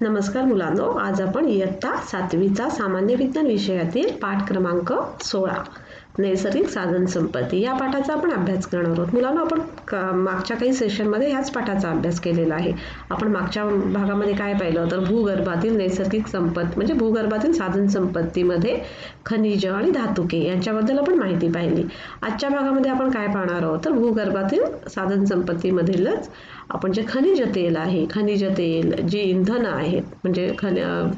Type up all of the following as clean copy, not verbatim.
नमस्कार मुलांनो, आज आपण इयत्ता 7वीचा सामान्य विज्ञान विषयातील पाठ क्रमांक 16 नैसर्गिक साधन संपत्ती या पाठाचा आपण अभ्यास करणार आहोत. मुलांनो, आपण मागच्या काही सेशनमध्ये ह्याच पाठाचा अभ्यास केलेला आहे. आपण मागच्या भागामध्ये काय पाहिलं तर भूगर्भातील नैसर्गिक संपत्ती म्हणजे भूगर्भातील साधन संपत्तीमध्ये खनिज आणि धातुके यांच्याबद्दल आपण माहिती पाहिली. आजच्या भागामध्ये आपण काय पाहणार आहोत तर भूगर्भातील साधन संपत्तीमधीलच आपण जे खनिज तेल आहे, खनिज तेल जे इंधन आहेत म्हणजे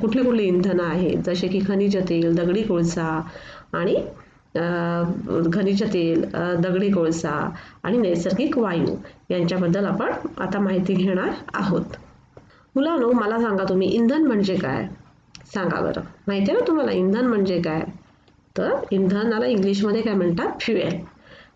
कुठली कुठली इंधनं आहेत जसे की खनिज तेल, दगडी कोळसा आणि खनिज तेल, दगडी कोळसा आणि नैसर्गिक वायू यांच्याबद्दल आपण आता माहिती घेणार आहोत. मुलांनो, मला सांगा तुम्ही इंधन म्हणजे काय? सांगा बरं. माहिती आहे ना तुम्हाला इंधन म्हणजे काय? तर इंधनाला इंग्लिशमध्ये काय म्हणतात? फ्युएल.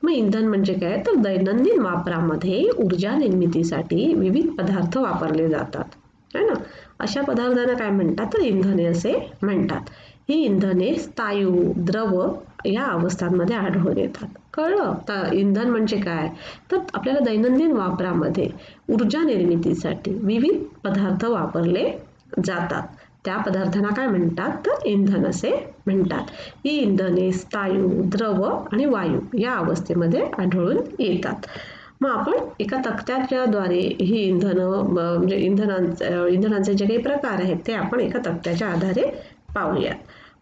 मग इंधन म्हणजे काय तर दैनंदिन वापरामध्ये ऊर्जा निर्मितीसाठी विविध पदार्थ वापरले जातात, है ना. अशा पदार्थांना काय म्हणतात तर इंधने असे म्हणतात. ही इंधने स्थायू, द्रव या अवस्थांमध्ये आढळून येतात. कळलं? तर इंधन म्हणजे काय तर आपल्याला दैनंदिन वापरामध्ये ऊर्जा निर्मितीसाठी विविध पदार्थ वापरले जातात. त्या पदार्थांना काय म्हणतात तर इंधन असे म्हणतात. ही इंधने स्थायू, द्रव आणि वायू या अवस्थेमध्ये आढळून येतात. मग आपण एका तक्त्याच्या द्वारे ही इंधनं म्हणजे इंधनांचे जे काही प्रकार आहेत ते आपण एका तक्त्याच्या आधारे पाहूया.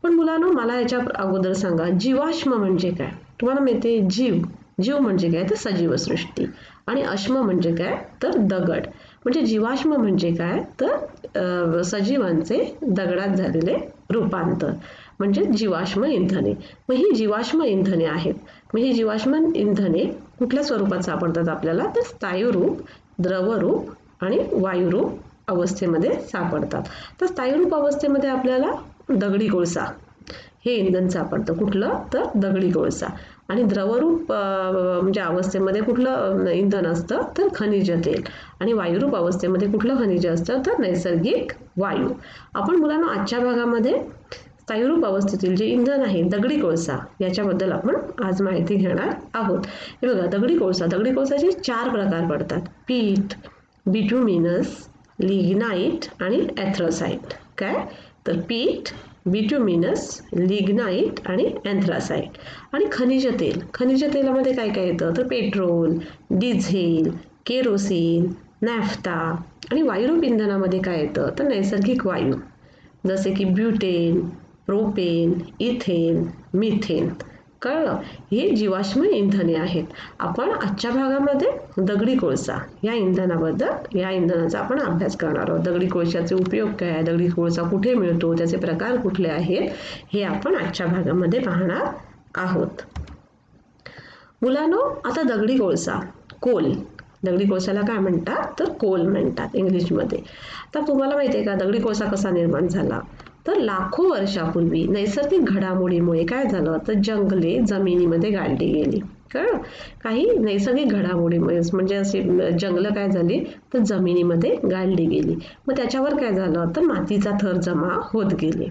पण मुलांनो, मला याच्या अगोदर सांगा जीवाश्म म्हणजे काय? तुम्हाला माहिती आहे जीव म्हणजे काय तर सजीव सृष्टी आणि अश्म म्हणजे काय तर दगड. म्हणजे जीवाश्म म्हणजे काय तर सजीवांचे दगडात झालेले रूपांतर म्हणजे जीवाश्म इंधने. मग ही जीवाश्म इंधने आहेत. मग ही जीवाश्म इंधने कुठल्या स्वरूपात सापडतात आपल्याला तर स्थायू रूप, द्रवरूप आणि वायुरूप अवस्थेमध्ये सापडतात. तर स्थायू रूप अवस्थेमध्ये आपल्याला दगडी कोळसा हे इंधन सापडतं. कुठलं तर दगडी कोळसा. आणि द्रवरूप म्हणजे अवस्थेमध्ये कुठलं इंधन असतं तर खनिज तेल. आणि वायुरूप अवस्थेमध्ये कुठलं खनिज असतं तर नैसर्गिक वायू. आपण मुलांना आजच्या भागामध्ये स्थायूरूप अवस्थेतील जे इंधन आहे दगडी कोळसा याच्याबद्दल आपण आज माहिती घेणार आहोत. हे बघा, दगडी कोळसाचे 4 प्रकार पडतात. पीठ, बिटुमिनस, लिग्नाइट आणि एथ्रोसाइट. काय तर पीठ, बिटुमिनस, लिग्नाइट आणि एन्थ्रासाइट. आणि खनिज तेलामध्ये काय काय येतं तर पेट्रोल, डिझेल, केरोसिन, नॅफ्ता. आणि वायुरूप इंधनामध्ये काय येतं तर नैसर्गिक वायू जसे की ब्युटेन, प्रोपेन, इथेन, मिथेन. कळलं? हे जीवाश्म इंधने आहेत. आपण आजच्या भागामध्ये दगडी कोळसा या इंधनाचा आपण अभ्यास करणार आहोत. दगडी कोळशाचे उपयोग काय, दगडी कोळसा कुठे मिळतो, त्याचे प्रकार कुठले आहेत हे आपण आजच्या भागामध्ये पाहणार आहोत. मुलांनो, आता दगडी कोळसा दगडी कोळशाला काय म्हणतात तर कोल म्हणतात इंग्लिशमध्ये. तर तुम्हाला माहिती आहे का दगडी कोळसा कसा निर्माण झाला तर लाखो वर्षापूर्वी नैसर्गिक घडामोडीमुळे काय झालं तर जंगले जमिनीमध्ये गाडली गेली. कळलं? काही नैसर्गिक घडामोडीमुळे म्हणजे असे जंगलं काय झाली तर जमिनीमध्ये गाडली गेली. मग त्याच्यावर काय झालं तर मातीचा थर जमा होत गेले.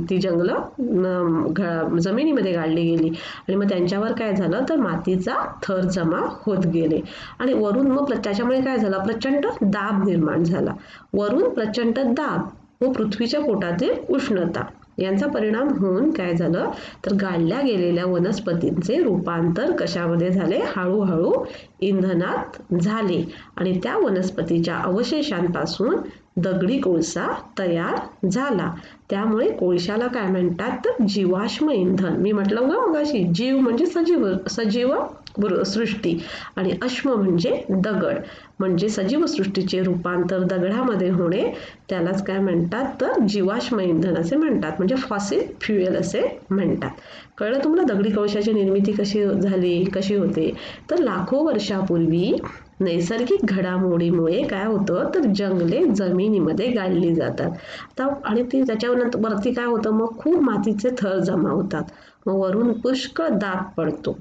ती जंगलं जमिनीमध्ये गाडली गेली आणि मग त्यांच्यावर काय झालं तर मातीचा थर जमा होत गेले. आणि वरून मग त्याच्यामुळे काय झालं प्रचंड दाब निर्माण झाला. वरून प्रचंड दाब व पृथ्वीच्या पोटातील उष्णता यांचा परिणाम होऊन काय झालं तर गाडल्या गेलेल्या वनस्पतींचे रूपांतर कशामध्ये झाले हळूहळू इंधनात झाले. आणि त्या वनस्पतीच्या अवशेषांपासून दगडी कोळसा तयार झाला. त्यामुळे कोळशाला काय म्हणतात तर जीवाश्म इंधन. मी म्हटलं मगाशी जीव म्हणजे सजीव सृष्टी आणि अश्म म्हणजे दगड म्हणजे सजीव सृष्टीचे रूपांतर दगडामध्ये होणे त्यालाच काय म्हणतात तर जीवाश्म इंधन असे म्हणतात म्हणजे फॉसिल फ्युएल असे म्हणतात. कळलं तुम्हाला? दगडी कोळशाची निर्मिती कशी होते तर लाखो वर्षापूर्वी नैसर्गिक घडामोडीमुळे काय होतं तर जंगले जमिनीमध्ये गाडली जातात. आणि त्याच्यानंतर वरती काय होतं मग खूप मातीचे थर जमा होतात. मग वरून पुष्कळ दाब पडतो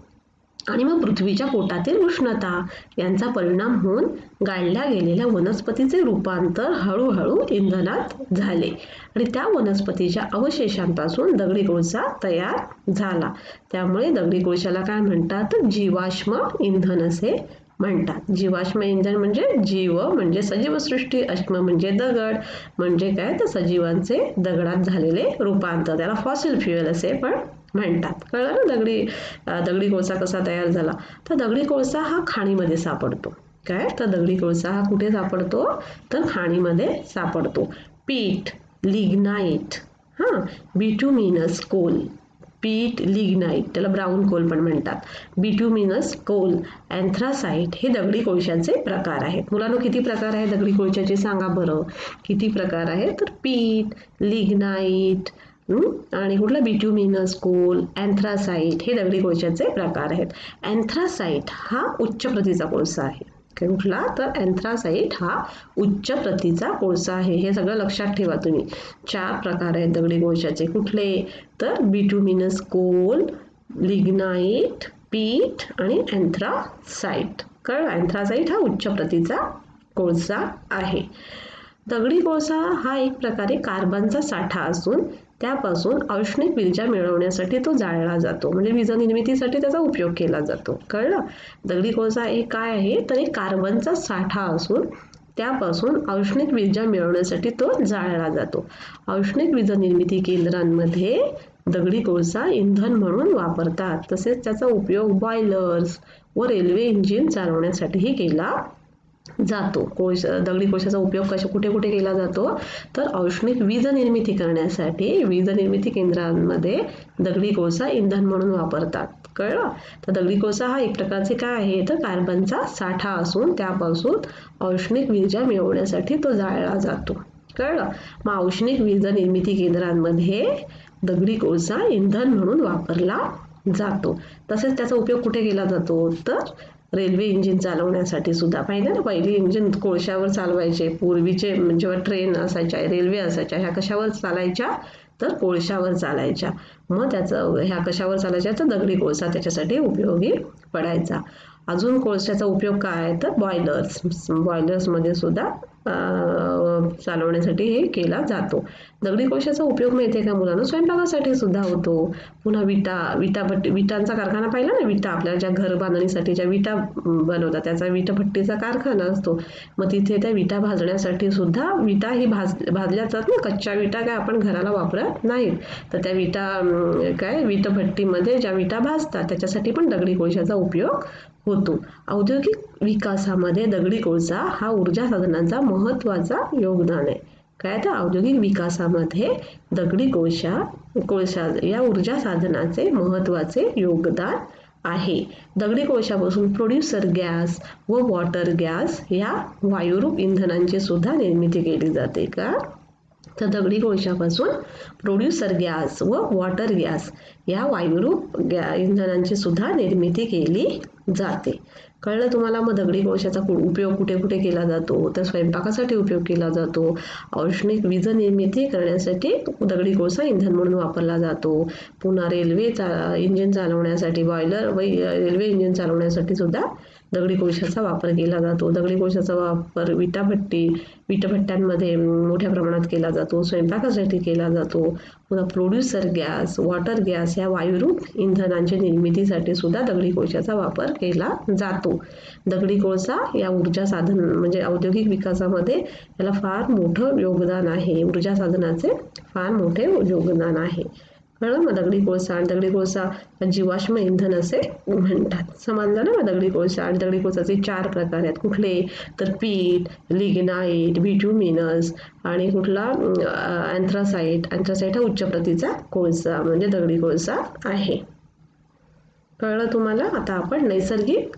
आणि मग पृथ्वीच्या पोटातील उष्णता यांचा परिणाम होऊन गाडल्या गेलेल्या वनस्पतीचे रूपांतर हळूहळू इंधनात झाले. आणि त्या वनस्पतीच्या अवशेषांपासून दगडी कोळसा तयार झाला. त्यामुळे दगडी कोळशाला काय म्हणतात तर जीवाश्म इंधन असे म्हणतात. जीवाश्म इंधन म्हणजे जीव म्हणजे सजीव सृष्टी, अश्म म्हणजे दगड, म्हणजे काय तर सजीवांचे दगडात झालेले रूपांतर, त्याला फॉसिल फ्युएल असे पण म्हणतात. कळलं ना? दगडी कोळसा कसा तयार झाला? तर दगडी कोळसा हा खाणीमध्ये सापडतो. काय तर दगडी कोळसा हा कुठे सापडतो? तर खाणीमध्ये सापडतो. पीठ, लिग्नाइट, बिटुमिनस कोल, पीठ, लिग्नाइट, त्याला ब्राऊन कोल पण म्हणतात, बिटुमिनस कोल, अँथ्रासाइट हे दगडी कोळशाचे प्रकार आहेत. मुलांनो, किती प्रकार आहेत दगडी कोळशाचे सांगा बरं? किती प्रकार आहेत? तर पीठ, लिग्नाइट आणि कुठला बिटुमिनस कोल, अँथ्रासाइट हे दगडी कोळशाचे प्रकार आहेत. अँथ्रासाइट हा उच्च प्रतीचा कोळसा आहे. कुठला? तर अँथ्रासाइट हा उच्च प्रतीचा कोळसा आहे. हे सगळं लक्षात ठेवा तुम्ही. 4 प्रकार आहेत दगडी कोळशाचे. कुठले? तर बिटुमिनस कोल, लिग्नाइट, पीठ आणि अँथ्रासाइट. कळलं? अँथ्रासाइट हा उच्च प्रतीचा कोळसा आहे. दगडी कोळसा हा एक प्रकारे कार्बनचा साठा असून त्यापासून औष्णिक ऊर्जा मिळवण्यासाठी तो जाळला जातो, म्हणजे वीज निर्मितीसाठी त्याचा उपयोग केला जातो. कळलं? दगडी कोळसा एक काय आहे? तर एक कार्बनचा साठा असून त्यापासून औष्णिक ऊर्जा मिळवण्यासाठी तो जाळला जातो. औष्णिक वीज निर्मिती केंद्रांमध्ये दगडी कोळसा इंधन म्हणून वापरतात. तसेच त्याचा उपयोग बॉयलर्स व रेल्वे इंजिन चालवण्यासाठीही केला जातो. दगडी कोळशाचा उपयोग कुठे कुठे केला जातो? तर औष्णिक वीज निर्मिती करण्यासाठी वीज निर्मिती केंद्रांमध्ये दगडी कोळसा इंधन म्हणून वापरतात. कळलं? तर दगडी कोळसा हा एक प्रकारचे काय आहे? तर कार्बनचा साठा असून त्यापासून औष्णिक ऊर्जा मिळवण्यासाठी तो जाळला जातो. कळलं? मग औष्णिक वीज निर्मिती केंद्रांमध्ये दगडी कोळसा इंधन म्हणून वापरला जातो. तसेच त्याचा उपयोग कुठे केला जातो? तर रेल्वे इंजिन चालवण्यासाठी सुद्धा. पाहिजे ना, पहिली इंजिन कोळशावर चालवायचे. पूर्वीचे जेव्हा ट्रेन असायच्या, रेल्वे असायच्या, ह्या कशावर चालायच्या? तर कोळशावर चालायच्या. मग ह्या कशावर चालायच्या? तर दगडी कोळसा त्याच्यासाठी उपयोगी पडायचा. अजून कोळशाचा उपयोग काय? तर बॉयलर्समध्ये सुद्धा चालवण्यासाठी हे केला जातो. दगडी कोळशाचा उपयोग माहिती आहे का मुलांना? स्वयंपाकासाठी सुद्धा होतो. पुन्हा विटांचा कारखाना पाहिला ना? विटा, आपल्याला ज्या घर बांधणीसाठी ज्या विटा बनवतात त्याचा विटभट्टीचा कारखाना असतो. मग तिथे त्या विटा भाजण्यासाठी सुद्धा विटा ही भाजल्या जातात ना. कच्च्या विटा काय आपण घराला वापरत नाहीत. तर त्या विटा विटभट्टीमध्ये ज्या विटा भाजतात त्याच्यासाठी पण दगडी कोळशाचा उपयोग होतो. औद्योगिक विकासामध्ये दगडी कोळसा हा ऊर्जा साधनांचा महत्त्वाचा योगदान आहे. काय? तर औद्योगिक विकासामध्ये दगडी कोळसा या ऊर्जा साधनाचे महत्त्वाचे योगदान आहे. दगडी कोळशापासून प्रोड्युसर गॅस व वॉटर गॅस या वायुरूप इंधनांची सुद्धा निर्मिती केली जाते. का? तर दगडी कोळशापासून प्रोड्युसर गॅस व वॉटर गॅस या वायुरूप इंधनांची सुद्धा निर्मिती केली जाते. कळलं तुम्हाला? मग दगडी कोळशाचा उपयोग कुठे कुठे केला जातो? तर स्वयंपाकासाठी उपयोग केला जातो. औष्णिक वीज निर्मिती करण्यासाठी दगडी कोळसा इंधन म्हणून वापरला जातो. पुन्हा रेल्वे इंजिन चालवण्यासाठी, बॉयलर व रेल्वे इंजिन चालवण्यासाठी सुद्धा दगडी कोळशाचा वापर केला जातो. दगडी कोळशाचा वापर विटभट्ट्यांमध्ये मोठ्या प्रमाणात केला जातो. स्वयंपाकासाठी केला जातो. पुन्हा प्रोड्युसर गॅस, वॉटर गॅस या वायुरूप इंधनांच्या निर्मितीसाठी सुद्धा दगडी कोळशाचा वापर केला जातो. दगडी कोळसा या ऊर्जा साधन म्हणजे औद्योगिक विकासामध्ये याला फार मोठं योगदान आहे. ऊर्जा साधनाचे फार मोठे योगदान आहे. कळलं? मग दगडी कोळसा आणि दगडी कोळसा जीवाश्म इंधन असे म्हणतात. समजलं ना? दगडी कोळसा आणि दगडी कोळसाचे 4 प्रकार आहेत. कुठले? तर पीठ, लिग्नाइट, बिटुमिनस आणि कुठला? अँथ्रासाइट. अँथ्रासाइट हा उच्च प्रतीचा कोळसा म्हणजे दगडी कोळसा आहे. कळलं तुम्हाला? आता आपण नैसर्गिक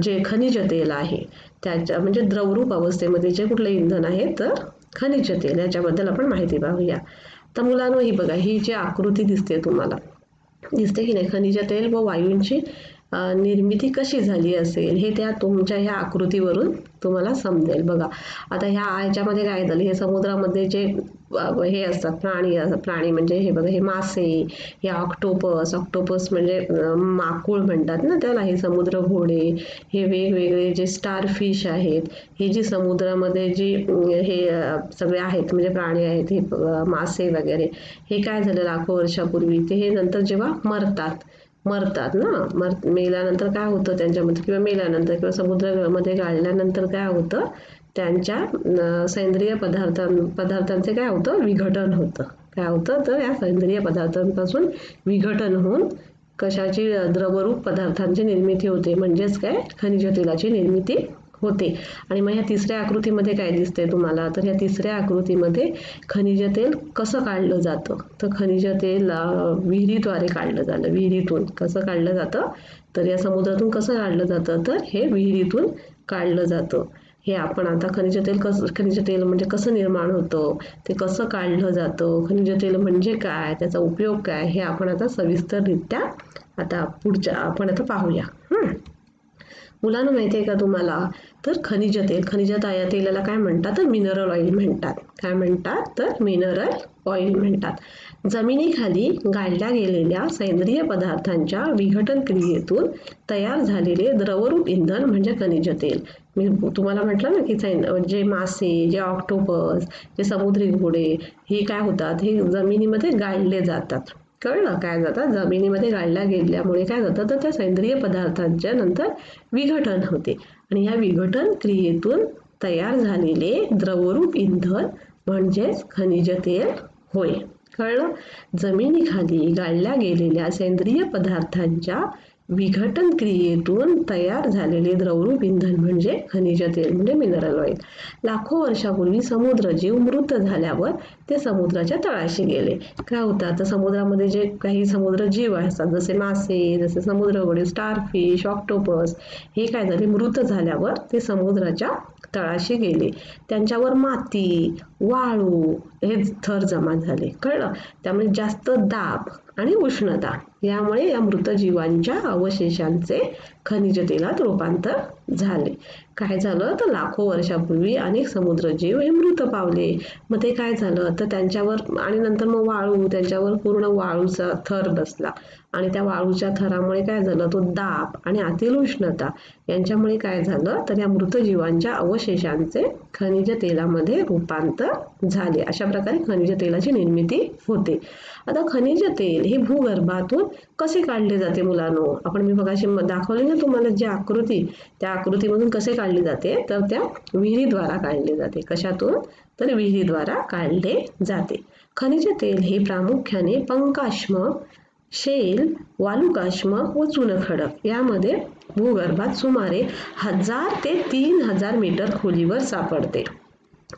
जे खनिज तेल आहे त्याच्या म्हणजे द्रवरूप अवस्थेमध्ये जे कुठले इंधन आहे तर खनिज तेल याच्याबद्दल आपण माहिती पाहूया. तर मुलांनो, ही बघा, ही जी आकृती दिसते तुम्हाला, दिसते की नाही? खनिज तेल व वायूंची निर्मिती कशी झाली असेल हे त्या तुमच्या ह्या आकृतीवरून तुम्हाला समजेल. बघा, आता ह्याच्यामध्ये काय झालं? हे समुद्रामध्ये जे हे असतात प्राणी म्हणजे हे बघा, हे मासे, हे ऑक्टोपस म्हणजे माकुळ म्हणतात ना त्याला, हे समुद्र घोडे, हे वेगवेगळे जे स्टारफिश आहेत, हे जी समुद्रामध्ये जी हे सगळे आहेत म्हणजे प्राणी आहेत, हे मासे वगैरे, हे काय झालं लाखो वर्षापूर्वी ते हे नंतर जेव्हा मरतात मरतात ना. मेल्यानंतर काय होतं त्यांच्यामध्ये, किंवा मेल्यानंतर किंवा समुद्रामध्ये गाळल्यानंतर काय होतं, त्यांच्या सेंद्रिय पदार्थांचे काय होतं, विघटन होतं. काय होतं तर या सेंद्रिय पदार्थांपासून विघटन होऊन कशाची, द्रवरूप पदार्थांची निर्मिती होते, म्हणजेच काय, खनिज तेलाची निर्मिती होते. आणि मग ह्या तिसऱ्या आकृतीमध्ये काय दिसते तुम्हाला, तर या तिसऱ्या आकृतीमध्ये खनिज तेल कसं काढलं जातं, तर खनिज तेल विहिरीद्वारे काढलं जातं. विहिरीतून कसं काढलं जातं, तर या समुद्रातून कसं काढलं जातं, तर हे विहिरीतून काढलं जातं. हे आपण आता खनिज तेल म्हणजे कसं निर्माण होतं, ते कसं काढलं जातं, खनिज तेल म्हणजे काय, त्याचा उपयोग काय, हे आपण आता सविस्तररित्या आपण आता पाहूया. मुलांना माहिती आहे का तुम्हाला, तर खनिज तेलाला काय म्हणतात, तर मिनरल ऑइल म्हणतात. काय म्हणतात, तर मिनरल ऑइल म्हणतात. जमिनीखाली गाडल्या गेलेल्या सेंद्रिय पदार्थांच्या विघटन क्रियेतून तयार झालेले द्रवरूप इंधन म्हणजे खनिज तेल. मी तुम्हाला म्हटलं ना की जे मासे, जे ऑक्टोपस, जे समुद्री घोडे, हे काय होतात, हे जमिनीमध्ये गाडले जातात. कळलं, काय जातात, जमिनीमध्ये गाडल्या गेल्यामुळे काय जातं, तर त्या सेंद्रिय पदार्थांच्या नंतर विघटन होते आणि या विघटन क्रियेतून तयार झालेले द्रवरूप इंधन म्हणजेच खनिज तेल होय. कळलं, जमिनीखाली गाडल्या गेलेल्या सेंद्रिय पदार्थांच्या विघटन क्रियेतून तयार झालेले द्रवरूप इंधन म्हणजे खनिज तेल म्हणजे मिनरल ऑइल. लाखो वर्षापूर्वी समुद्रजीव मृत झाल्यावर ते समुद्राच्या तळाशी गेले. काय होतं, तर समुद्रामध्ये जे काही समुद्रजीव असतात, जसे मासे, जसे समुद्रघोडे, स्टारफिश, ऑक्टोपस, हे काय झाले, मृत झाल्यावर ते समुद्राच्या तळाशी गेले. त्यांच्यावर माती, वाळू हे थर जमा झाले. कळलं, त्यामुळे जास्त दाब आणि उष्णता यामुळे या मृत जीवांच्या अवशेषांचे खनिज तेलात रूपांतर झाले. काय झालं, तर लाखो वर्षापूर्वी अनेक समुद्रजीव हे मृत पावले. मग ते काय झालं, तर त्यांच्यावर आणि नंतर मग वाळू, त्यांच्यावर पूर्ण वाळूचा थर बसला आणि त्या वाळूच्या थरामुळे काय झालं, तो दाब आणि आतील उष्णता यांच्यामुळे काय झालं, तर या मृत जीवांच्या अवशेषांचे खनिज तेलामध्ये रूपांतर झाले. अशा प्रकारे खनिज तेलाची निर्मिती होते. आता खनिज तेल हे भूगर्भातून कसे काढले जाते मुलांनो, मी मगाशी दाखवले ना तुम्हाला जी आकृती, त्या आकृतीमधून कसे काढले जाते, तर त्या विहिरीद्वारा काढले जाते. कशातून, तर विहिरीद्वारा काढले जाते. खनिज तेल हे प्रामुख्याने पंकाश्म, शेल, वालुकाश्म व चुनखडक यामध्ये भूगर्भात सुमारे 1000 ते 3000 मीटर खोलीवर सापडते.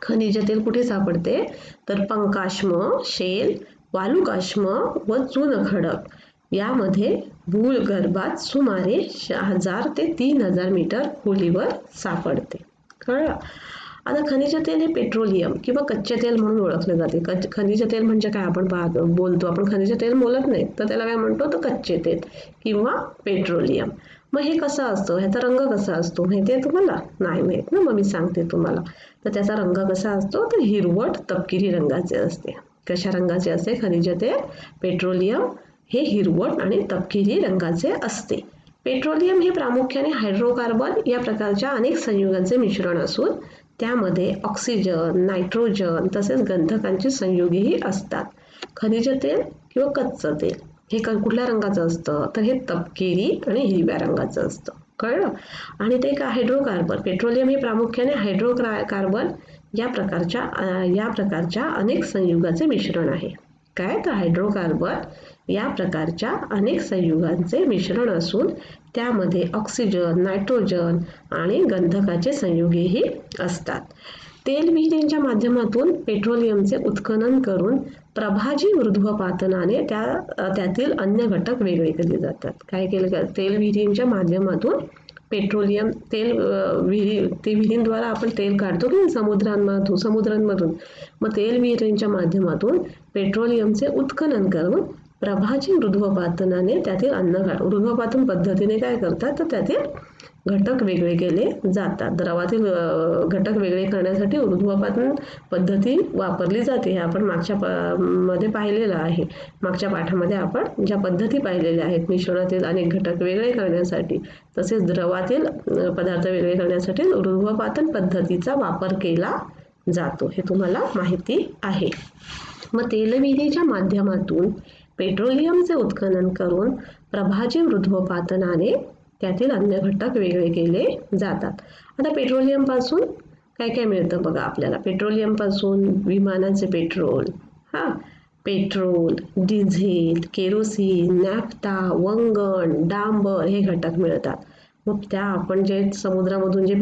खनिज तेल कुठे सापडते, तर पंकाश्म, शेल, वालुकाश्म व चुनखडक यामध्ये भूगर्भात सुमारे 1000 ते 3000 मीटर खोलीवर सापडते. कळलं. आता खनिज तेल हे पेट्रोलियम किंवा कच्चे तेल म्हणून ओळखले जाते. खनिज तेल म्हणजे काय, आपण बोलतो, आपण खनिज तेल बोलत नाही, तर त्याला काय म्हणतो, तर कच्चे तेल किंवा पेट्रोलियम. मग हे कसं असतं, ह्याचा रंग कसा असतो माहिती आहे तुम्हाला, नाही माहित ना, मग मी सांगते तुम्हाला. तर त्याचा रंग कसा असतो, तर हिरवट तपकिरी रंगाचे असते. कशा रंगाचे असते खनिज तेल, पेट्रोलियम हे हिरवट आणि तपकिरी रंगाचे असते. पेट्रोलियम हे प्रामुख्याने हायड्रोकार्बन या प्रकारच्या अनेक संयुगांचे मिश्रण असून त्यामध्ये ऑक्सिजन, नायट्रोजन तसेच गंधकांची संयुगेही असतात. खनिज तेल किंवा कच्चं तेल हे कुठल्या रंगाचं असतं, तर हे तपकिरी आणि हिरव्या रंगाचं असतं. कळलं. आणि ते का हायड्रोकार्बन, पेट्रोलियम हे प्रामुख्याने हायड्रोकार्बन या प्रकारच्या अनेक संयुगाचे मिश्रण आहे. काय, तर हायड्रोकार्बन या प्रकारच्या अनेक संयुगांचे मिश्रण असून त्यामध्ये ऑक्सिजन, नायट्रोजन आणि गंधकाचे संयुगेही असतात. तेलविहिरींच्या माध्यमातून पेट्रोलियमचे उत्खनन करून प्रभाजी ऊर्ध्वपातनाने त्यातील अन्य घटक वेगळे केले जातात. काय केलं, तेलविहिरींच्या माध्यमातून पेट्रोलियम विहिरींद्वारा आपण तेल काढतो की समुद्रांमधून, मग तेलविहिरींच्या माध्यमातून पेट्रोलियमचे उत्खनन करून प्रभाजी ऊर्ध्वपातनाने त्यातील ऊर्ध्वपातन पद्धतीने काय करतात, तर त्यातील घटक वेगळे केले जातात. द्रवातील घटक वेगळे करण्यासाठी ऊर्ध्वपातन पद्धती वापरली जाते. हे आपण मध्ये पाहिलेलं आहे. मागच्या पाठामध्ये आपण ज्या पद्धती पाहिलेल्या आहेत, मिश्रणातील अनेक घटक वेगळे करण्यासाठी तसेच द्रवातील पदार्थ वेगळे करण्यासाठी ऊर्ध्वपातन पद्धतीचा वापर केला जातो, हे तुम्हाला माहिती आहे. मग तेलविहिरीच्या माध्यमातून पेट्रोलियमचे उत्खनन करून प्रभाजी मृदुपपातनाने त्यातील अन्य घटक वेगळे केले जातात. आता पेट्रोलियम पासून काय काय मिळतं बघा आपल्याला. पेट्रोलियम पासून विमानाचे पेट्रोल, पेट्रोल, डिझेल, केरोसिन, नॅफ्था, वंगण, डांबर हे घटक मिळतात. मग त्या आपण जे समुद्रामधून जे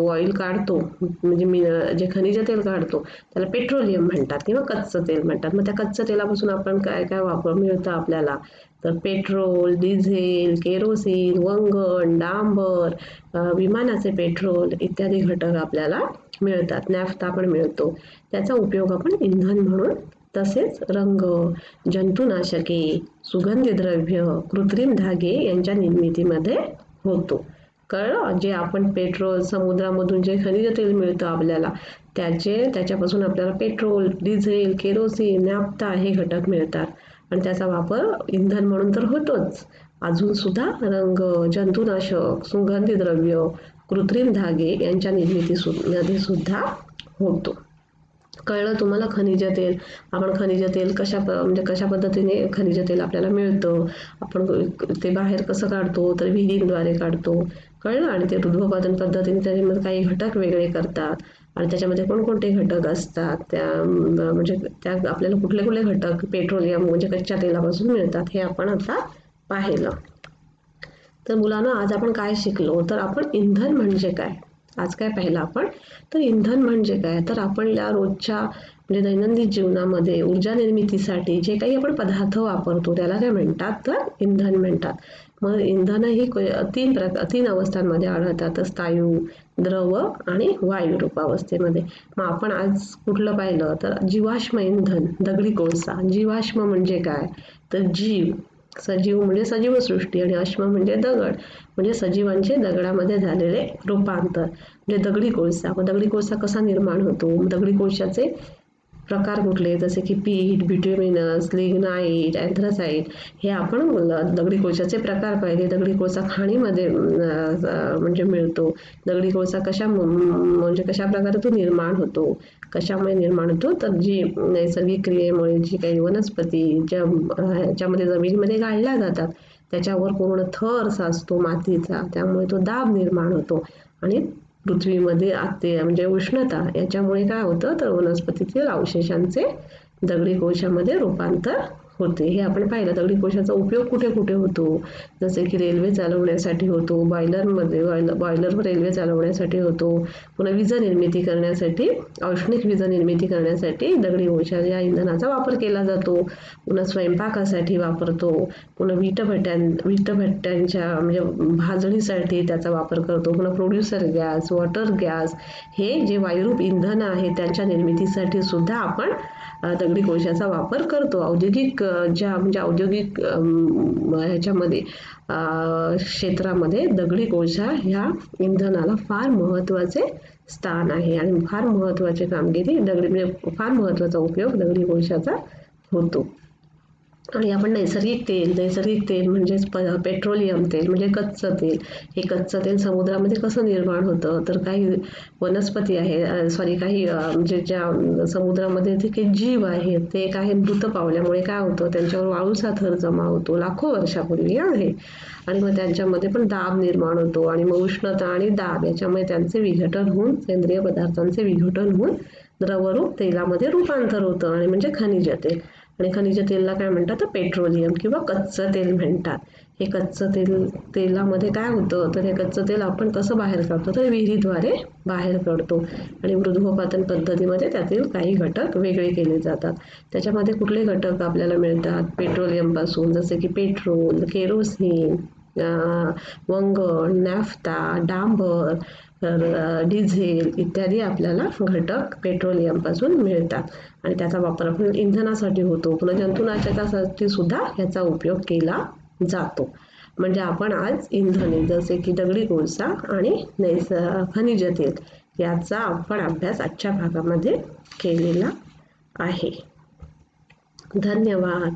ऑइल काढतो, म्हणजे जे खनिज तेल काढतो त्याला पेट्रोलियम म्हणतात किंवा कच्चं तेल म्हणतात. मग त्या कच्चं तेलापासून आपण काय काय वापर मिळतं आपल्याला, तर पेट्रोल, डिझेल, केरोसिन, वंगण, डांबर, विमानाचे पेट्रोल इत्यादी घटक आपल्याला मिळतात. नॅफ्था पण मिळतो. त्याचा उपयोग आपण इंधन म्हणून, तसेच रंग, जंतुनाशके, सुगंधी द्रव्य, कृत्रिम धागे यांच्या निर्मितीमध्ये होतो. कळलं? जे आपण पेट्रोल, समुद्रामधून जे खनिज तेल मिळतं आपल्याला त्याच्यापासून आपल्याला पेट्रोल, डिझेल, केरोसिन, नॅफ्था हे घटक मिळतात आणि त्याचा वापर इंधन म्हणून तर होतोच. अजून सुद्धा रंग, जंतुनाशक, सुगंधी द्रव्य, कृत्रिम धागे यांच्या निर्मितीमध्ये सुद्धा होतो. कळलं तुम्हाला? खनिज तेल, आपण खनिज तेल कशा पद्धतीने खनिज तेल आपल्याला मिळतं, आपण ते बाहेर कसं काढतो, तर विहिरींद्वारे काढतो. कळलं? आणि ते मृदुपपातन पद्धतीने त्याच्यामध्ये काही घटक वेगळे करतात आणि त्याच्यामध्ये कोणकोणते घटक असतात, त्या आपल्याला कुठले कुठले घटक पेट्रोलियम म्हणजे कच्च्या तेलापासून मिळतात हे आपण आता पाहिलं. तर मुलांनो, आज आपण काय शिकलो, तर आपण इंधन म्हणजे काय आज काय पाहिलं आपण, तर इंधन म्हणजे काय, तर आपल्या रोजच्या म्हणजे दैनंदिन जीवनामध्ये ऊर्जा निर्मितीसाठी जे काही आपण पदार्थ वापरतो त्याला काय म्हणतात, तर इंधन म्हणतात. मग इंधन ही तीन अवस्थांमध्ये आढळतात, स्थायू, द्रव आणि वायू रूपावस्थेमध्ये. मग आपण आज कुठलं पाहिलं, तर जीवाश्म इंधन, दगडी कोळसा. जीवाश्म म्हणजे काय, तर जीव, सजीव म्हणजे सजीव सृष्टी आणि अश्म म्हणजे दगड, म्हणजे सजीवांचे दगडामध्ये झालेले रूपांतर म्हणजे दगडी कोळसा. मग दगडी कोळसा कसा निर्माण होतो, दगडी कोळशाचे प्रकार कुठले, जसे की पीठ, बिट्युमिनस, लिग्नाइट, अँथ्रासाइट हे आपण दगडी कोळशाचे प्रकार पाहिले. दगडी कोळसा खाणीमध्ये म्हणजे मिळतो. दगडी कोळसा कशा प्रकारे तो निर्माण होतो, कशामुळे निर्माण होतो, तर जी नैसर्गिक क्रियेमुळे जी काही वनस्पती ज्यामध्ये जमिनीमध्ये गाळल्या जातात त्याच्यावर पूर्ण थर साचतो मातीचा, त्यामुळे तो दाब निर्माण होतो आणि पृथ्वीमध्ये म्हणजे उष्णता याच्यामुळे काय होतं, तर वनस्पतीतील अवशेषांचे दगडी कोळशामध्ये रूपांतर होते. हे आपण पाहिलं. दगडी कोळशाचा उपयोग कुठे कुठे होतो, जसे की रेल्वे चालवण्यासाठी होतो, बॉयलरवर रेल्वे चालवण्यासाठी होतो, पुन्हा वीज निर्मिती करण्यासाठी, औष्णिक वीज निर्मिती करण्यासाठी दगडी कोळशा या इंधनाचा वापर केला जातो. पुन्हा स्वयंपाकासाठी वापरतो, पुन्हा विटभट्ट्यांच्या म्हणजे भाजणीसाठी त्याचा वापर करतो. पुन्हा प्रोड्युसर गॅस, वॉटर गॅस हे जे वायुरूप इंधन आहे त्यांच्या निर्मितीसाठी सुद्धा आपण दगडी कोळशाचा वापर करतो. औद्योगिक ह्याच्यामध्ये क्षेत्रामध्ये दगडी कोळसा ह्या इंधनाला फार महत्त्वाचे स्थान आहे आणि फार महत्त्वाची कामगिरी म्हणजे फार महत्त्वाचा उपयोग दगडी कोळशाचा होतो. आणि आपण नैसर्गिक तेल म्हणजेच पेट्रोलियम तेल म्हणजे कच्चं तेल. हे कच्चं तेल समुद्रामध्ये कसं निर्माण होतं, तर काही वनस्पती आहे काही म्हणजे ज्या समुद्रामध्ये जे काही जीव आहेत ते काही मृत पावल्यामुळे काय होतं, त्यांच्यावर वाळूचा थर जमा होतो लाखो वर्षापूर्वी आहे आणि मग त्यांच्यामध्ये पण दाब निर्माण होतो आणि मग उष्णता आणि दाब याच्यामुळे त्यांचे विघटन होऊन, सेंद्रिय पदार्थांचे विघटन होऊन द्रवरूप तेलामध्ये रूपांतर होतं आणि म्हणजे खनिज तेल. आणि खनिज तेलला काय म्हणतात, तर पेट्रोलियम किंवा कच्चं तेल म्हणतात. हे कच्चं तेलामध्ये काय होतं, तर हे कच्चं तेल आपण कसं बाहेर काढतो, तर विहिरीद्वारे बाहेर काढतो आणि मृदुपपातन पद्धतीमध्ये त्यातील काही घटक वेगळे केले जातात. त्याच्यामध्ये कुठले घटक आपल्याला मिळतात, पेट्रोलियमपासून, जसे की पेट्रोल, केरोसिन, वंगण, नॅफ्था, डांबर, डिझेल इत्यादी आपल्याला घटक पेट्रोलियमपासून मिळतात आणि त्याचा वापर आपण इंधनासाठी होतो. पुन्हा जंतुनाशकासाठी सुद्धा याचा उपयोग केला जातो. म्हणजे आपण आज इंधने जसे की दगडी कोळसा आणि खनिज तेल याचा आपण अभ्यास आजच्या भागामध्ये केलेला आहे. धन्यवाद.